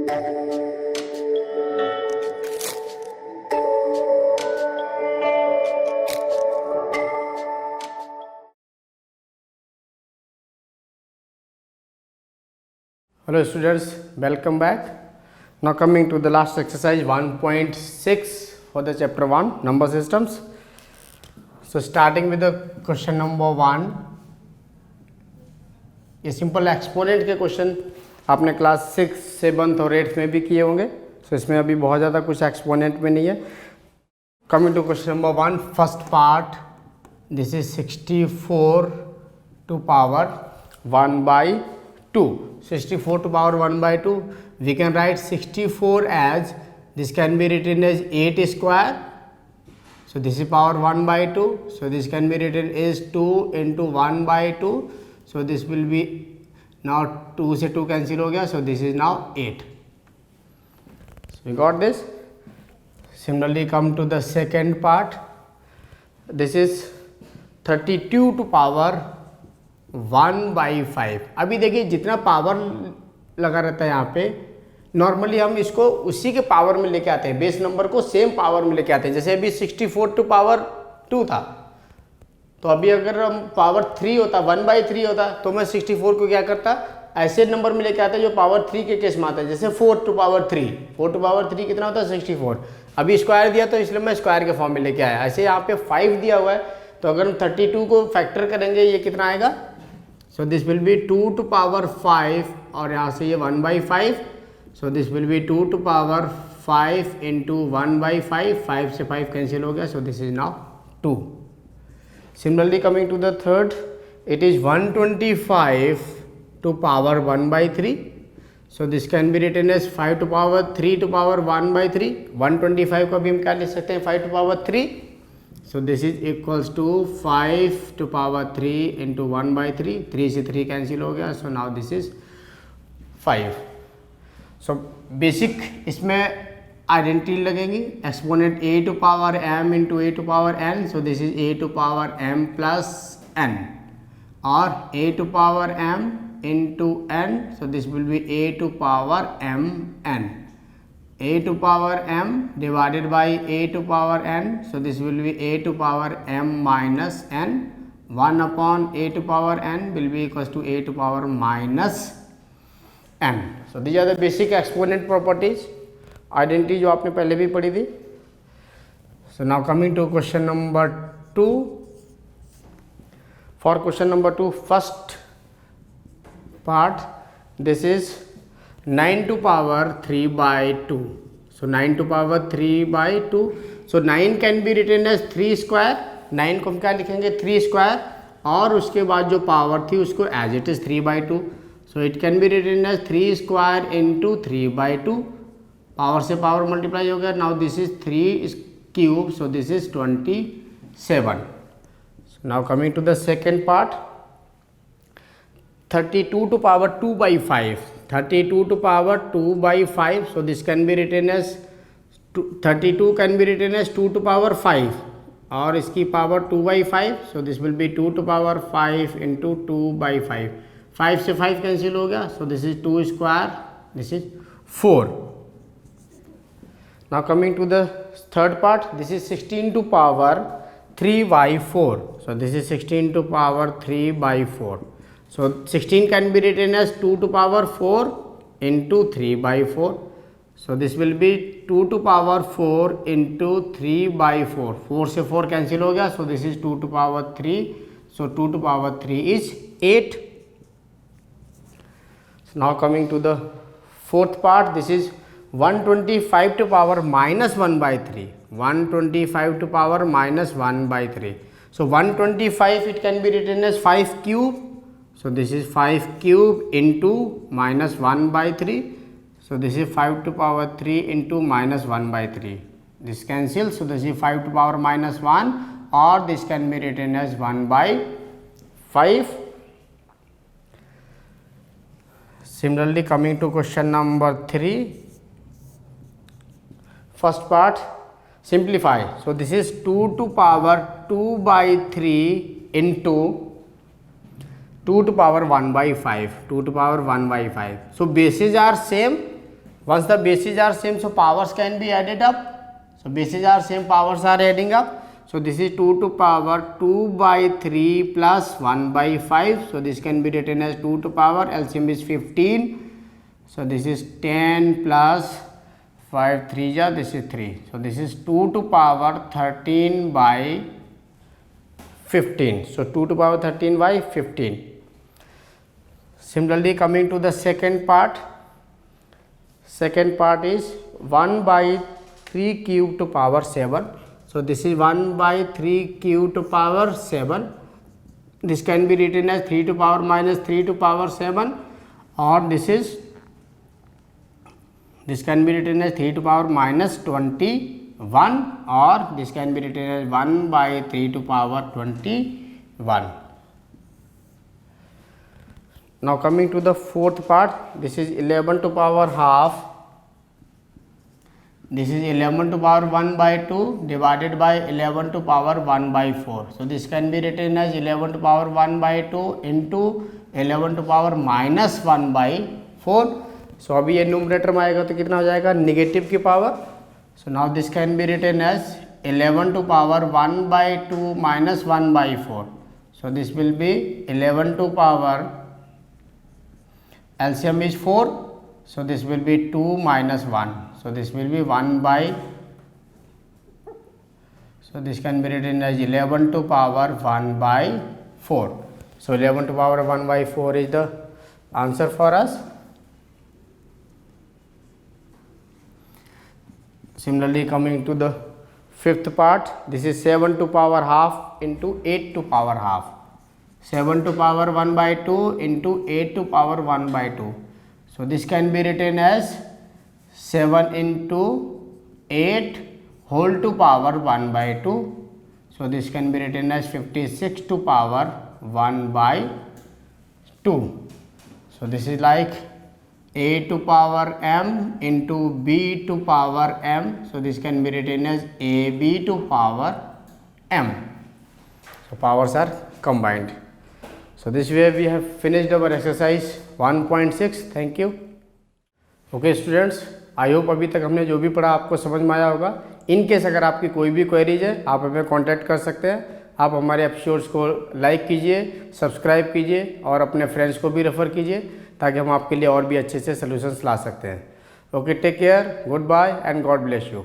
Hello students, welcome back. Now coming to the last exercise 1.6 for the chapter 1 number systems. So starting with the question number 1. ये simple exponent के question आपने class 6, 7 और 8 में भी किए होंगे. सो इसमें अभी बहुत ज़्यादा कुछ एक्सपोनेंट में नहीं है. Coming to question number 1, first part. This is 64 to power 1/2. 64 to power 1/2. We can write 64 as, this can be written as 8 square. So this is power 1/2. So this can be written as 2 into 1/2. So this will be, now 2 से 2 cancel हो गया. So this is now 8. So we got this. Similarly come to the second part. This is 32 to power 1/5. अभी देखिए जितना power लगा रहता है यहाँ पे, नॉर्मली हम इसको उसी के पावर में लेके आते हैं, बेस नंबर को सेम पावर में लेके आते हैं. जैसे अभी 64 टू पावर 2 था, तो अभी अगर हम पावर 3 होता, 1/3 होता, तो मैं 64 को क्या करता, ऐसे नंबर में लेके आता जो पावर 3 के केस में आता है. जैसे 4 टू पावर 3, 4 टू पावर 3 कितना होता है 64. अभी स्क्वायर दिया तो इसलिए मैं स्क्वायर के फॉर्म में लेके आया. ऐसे यहाँ पे 5 दिया हुआ है, तो अगर हम 32 को फैक्टर करेंगे ये कितना आएगा. So this will be 2 to power 5 और यहाँ से ये 1/5. So this will be 2 to power 5 into 1/5. 5 से 5 कैंसिल हो गया. So this is now 2. Similarly coming to the third, it is 125 to power 1/3. So this can be written as 5 to power 3 to power 1/3. 125 को भी हम क्या लिख सकते हैं, 5 to power 3. So this is equals to 5 to power 3 into 1/3. 3 से 3 cancel हो गया. So now this is 5. So basic इसमें आइडेंटिटी लगेंगी. Exponent a to power m into a to power n. So this is a to power m plus n, or a to power m into n. So this will be a to power m n. A to power m divided by a to power n. So this will be a to power m minus n. 1 upon a to power n will be equals to a to power minus n. So these are the basic exponent properties. Identity जो आपने पहले भी पढ़ी थी. So now coming to question number 2. For question number 2, first part, this is 9 to power 3/2. So 9 to power 3/2. So 9 can be written as 3 square. 9 को हम क्या लिखेंगे, 3 square, और उसके बाद जो पावर थी उसको as it is 3/2. So it can be written as 3 square into 3/2. Power से पावर मल्टीप्लाई हो गया. Now this is 3 cube. So this is 27. So now coming to the second part, 32 to power 2/5. 32 to power 2/5. So this can be written as 32 can be written as 2 to power 5, और इसकी power 2/5. So this will be 2 to power 5 into 2/5. 5 से 5 cancel हो गया. So this is 2 square. This is 4. Now coming to the third part, this is 16 to power 3/4. So this is 16 to power 3/4. So 16 can be written as 2 to power 4 into 3/4. So this will be 2 to power 4 into 3/4. 4 से 4 cancel हो गया. So this is 2 to power 3. So 2 to power 3 is 8. So now coming to the fourth part, this is 125 to power minus 1/3. 125 to power minus 1/3. So 125 it can be written as 5 cube. So this is 5 cube into minus 1/3. So this is 5 to power 3 into minus 1/3. This cancels. So this is 5 to power minus 1, or this can be written as 1/5. Similarly coming to question number 3, first part, simplify. So this is 2 to power 2/3 into 2 to power 1/5. 2 to power 1/5. So bases are same, Once the bases are same, so powers can be added up. So bases are same, powers are adding up. So this is 2 to power 2 by 3 plus 1 by 5. So this can be written as 2 to power, LCM is 15. So this is 10 plus 5 3 ja, this is 3. So this is 2 to power 13 by 15. So 2 to power 13 by 15. Similarly, coming to the second part. Second part is 1 by 3 cube to power 7. So this is 1 by 3 cube to power 7. This can be written as 3 to power minus 3 to power 7, or this can be written as 3 to power minus 21, or this can be written as 1 by 3 to power 21. Now coming to the fourth part, this is 11 to power half. This is 11 to power 1 by 2 divided by 11 to power 1 by 4. So this can be written as 11 to power 1 by 2 into 11 to power minus 1 by 4. So अभी ये numerator में आएगा तो कितना हो जाएगा, negative की power. So now this can be written as 11 to power 1 by 2 minus 1 by 4. So this will be 11 to power, LCM is 4. So this will be 2 minus 1. So this will be 1 by, so this can be written as 11 to power 1 by 4. So 11 to power 1 by 4 is the answer for us. Similarly, coming to the fifth part, this is 7 to power half into 8 to power half. 7 to power 1 by 2 into 8 to power 1 by 2. So this can be written as 7 into 8 whole to power 1 by 2. So this can be written as 56 to power 1 by 2. So this is like a to power m into b to power m. So this can be written as ab to power m. So powers are combined. So this way we have finished our exercise 1.6. Thank you. Okay students, I hope अभी तक हमने जो भी पढ़ा आपको समझ में आया होगा. इन केस अगर आपकी कोई भी क्वेरीज है आप हमें कांटेक्ट कर सकते हैं. आप हमारे एपिसोड्स को लाइक कीजिए, सब्सक्राइब कीजिए और अपने फ्रेंड्स को भी रेफ़र कीजिए ताकि हम आपके लिए और भी अच्छे से सॉल्यूशंस ला सकते हैं. Okay, take care, goodbye and God bless you.